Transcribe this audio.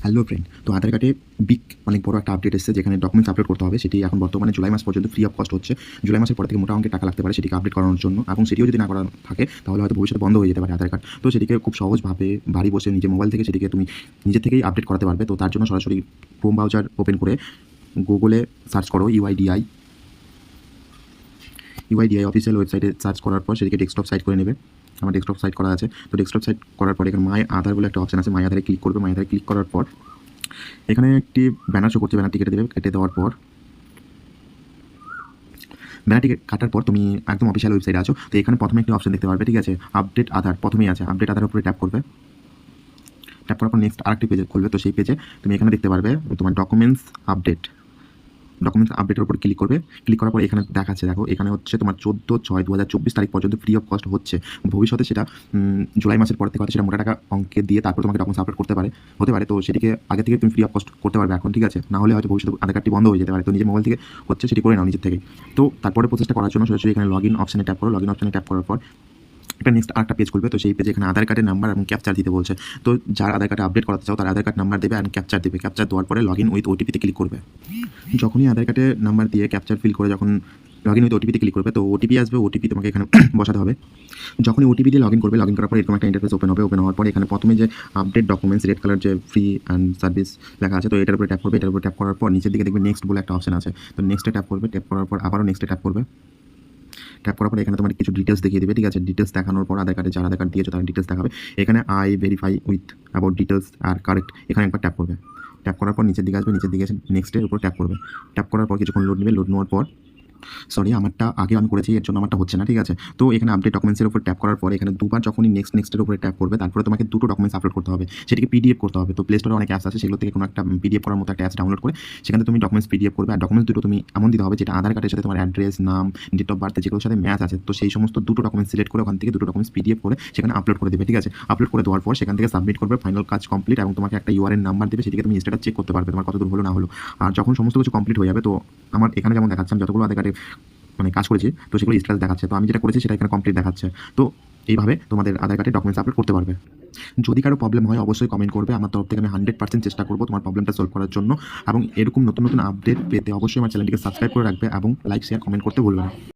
Hello friend, তো আধার কার্ডে অনেক বড় একটা আপডেট এসেছে, যেখানে ডকুমেন্টস আপলোড করতে হবে। সেটি এখন বর্তমানে জুলাই মাস পর্যন্ত ফ্রি অফ কস্ট হচ্ছে। জুলাই মাসের পর থেকে মোটা অঙ্কের টাকা লাগতে পারে সেটিকে আপডেট করানোর জন্য, এবং সেটিও যদি না করা থাকে তাহলে হয়তো ভবিষ্যতে বন্ধ হয়ে যেতে পারে আধার কার্ড। তো সেটিকে খুব সহজভাবে বাড়ি বসে নিজের মোবাইল থেকে সেটিকে তুমি নিজের থেকেই আপডেট করাতে পারবে। তো তার জন্য সরাসরি ক্রোম ব্রাউজার ওপেন করে গুগলে সার্চ করো ইউআইডিআই অফিসিয়াল ওয়েবসাইটে সার্চ করার পর সেটিকে ডেস্কটপ সাইট করে নেবে। আমার ডেস্কটপ সাইট করা আছে। তো ডেস্কটপ সাইট করার পর এখানে মাই আধার বলে একটা অপশন আছে, মাই আধারে ক্লিক করবে। মাই আধারে ক্লিক করার পর এখানে একটি ব্যানার শো করছে, ব্যানারটি কেটে দেবে। কেটে দেওয়ার পর ব্যানারটি কাটার পর তুমি একদম অফিসিয়াল ওয়েবসাইটে আছো। তো এখানে প্রথমে একটি অপশন দেখতে পারবে, ঠিক আছে, আপডেট আধার প্রথমেই আছে। আপডেট আধারের উপরে ট্যাপ করবে। ট্যাপ করার পর নেক্সট আরেকটি পেজে খুলবে। তো সেই পেজে তুমি এখানে দেখতে পারবে তোমার ডকুমেন্টস আপডেটের উপর ক্লিক করবে। ক্লিক করার পর এখানে দেখাচ্ছে, দেখো এখানে হচ্ছে তোমার 14/6/2024 তারিখ পর্যন্ত ফ্রি অফ কস্ট হচ্ছে। ভবিষ্যতে সেটা জুলাই মাসের পর থেকে হয়তো সেটা মোটা টাকা অঙ্কে দিয়ে তারপর তোমাকে ডকুমেন্টস আপলোড হতে পারে। তো সেটিকে আগে থেকে তুমি ফ্রি অফ কস্ট করতে পারবে এখন, ঠিক আছে। না হলে হয়তো ভবিষ্যতে আধার কার্ডটি বন্ধ হয়ে যেতে পারে। তো নিজের মোবাইল থেকে হচ্ছে সেটি করে নাও নিজের থেকেই। তো তারপরে প্রসেসটা করার জন্য সরাসরি এখানে লগ ইন অপশানে ট্যাপ করো। লগ ইন অপশানে ট্যাপ করার পর এটা নেক্সট আরেকটা পেজ খুলবে। তো সেই পেজে এখানে আধার কার্ডের নাম্বার এবং ক্যাপচার দিতে বলছে। তো যার আধার কার্ডে আপডেট করাতে চাও তার আধার কার্ড নাম্বার দেবে আর ক্যাপচার দেবে। ক্যাপচার দেওয়ার পরে লগ ইন উইথ ওটিপিতে ক্লিক করবে। যখনই আধার কার্ডের নাম্বার দিয়ে ক্যাপচার ফিল করে যখন লগ ইন উইথ ওটিপিতে ক্লিক করবে, তো ওটিপি আসবে। ওটিপি তোমাকে এখানে বসাতে হবে। যখনই ওটিপি দিয়ে লগ ইন করবে, লগ ইন করার পর এরকম একটা ইন্টারফেস ওপেন হবে। ওপেন হওয়ার পরে এখানে প্রথমে যে আপডেট ডকুমেন্টস রেড কালার যে ফ্রি অ্যান্ড সার্ভিস লেখা আছে, তো এটার উপরে ট্যাপ করবে। এটার উপরে ট্যাপ করার পর নিচের দিকে দেখবে নেক্সট বলে একটা অপশন আছে। তো নেক্সটে ট্যাপ করবে। ট্যাপ করার পর আবারও নেক্সটে ট্যাপ করবে। ট্যাপ করার পর এখানে তোমার কিছু ডিটেলস দেখিয়ে দেবে, ঠিক আছে। ডিটেলস দেখানোর পর আধার কার্ডে যার আধার কার্ড দিয়েছো তার ডিটেলস দেখাবে। এখানে I verify with about details are correct, এখানে একবার ট্যাপ করবে। ট্যাপ করার পর নিচের দিকে আসবে। নিচের দিকে এসে নেক্সটের উপর ট্যাপ করবে। ট্যাপ করার পর কিছুক্ষণ লোড নেবে। লোড নেওয়ার পর আমারটা আগে আমি করেছি, এর জন্য আমারটা হচ্ছে না, ঠিক আছে। তো এখানে আপডেট ডকুমেন্টসের উপর ট্যাপ করার পরে এখানে দুবার যখনই নেক্সটের উপরে ট্যাপ করবে, তারপরে তোমাকে দুটো ডকুমেন্টস আপলোড করতে হবে। সেটিকে পিডিএফ করতে হবে। তো প্লে স্টোরে অনেক অ্যাপস আছে, সেগুলো থেকে কোনো একটা পিডিএফ করার মতো একটা অ্যাপস ডাউনলোড করে সেখানে তুমি ডকুমেন্টস পিডিএফ করবে। আর ডকুমেন্টস দুটো তুমি এমন দিতে হবে যেটা আধার কার্ডের সাথে তোমার অ্যাড্রেস, নাম, ডেট অফ বার্থ যেগুলোর সাথে ম্যাচ আছে। তো সেই সমস্ত দুটো ডকুমেন্টস সিলেক্ট করে ওখান থেকে দুটো ডকুমেন্টস পিডিএফ করে সেখানে আপলোড করে দেবে, ঠিক আছে। আপলোড করে দেওয়ার পর সেখান থেকে সাবমিট করবে। ফাইনাল কাজ কমপ্লিট, এবং তোমাকে একটা ইউআরএন নাম্বার দেবে। সেটিকে তুমি স্ট্যাটাস চেক করতে পারবে তোমার কতদূর হলো না হলো। আর যখন সমস্ত কিছু কমপ্লিট হয়ে যাবে, তো আমার এখানে যেমন দেখাচ্ছে আমি যতগুলো আধার কার্ডে কাজ করেছি, তো সেগুলো স্ট্যাটাস দেখাচ্ছে। তো আমি যেটা করেছি সেটা এখানে কমপ্লিট দেখাচ্ছে। তো এইভাবে তোমাদের আধার কার্ডে ডকুমেন্টস আপলোড করতে পারবে। যদি কারো প্রবলেম হয় অবশ্যই কমেন্ট করবে। আমার তরফ থেকে আমি 100% চেষ্টা করবো তোমার প্রবলেমটা সলভ করার জন্য। এবং এরকম নতুন নতুন আপডেট পেতে অবশ্যই আমার চ্যানেলটিকে সাবস্ক্রাইব করে রাখবে এবং লাইক, শেয়ার, কমেন্ট করতে ভুলবে না।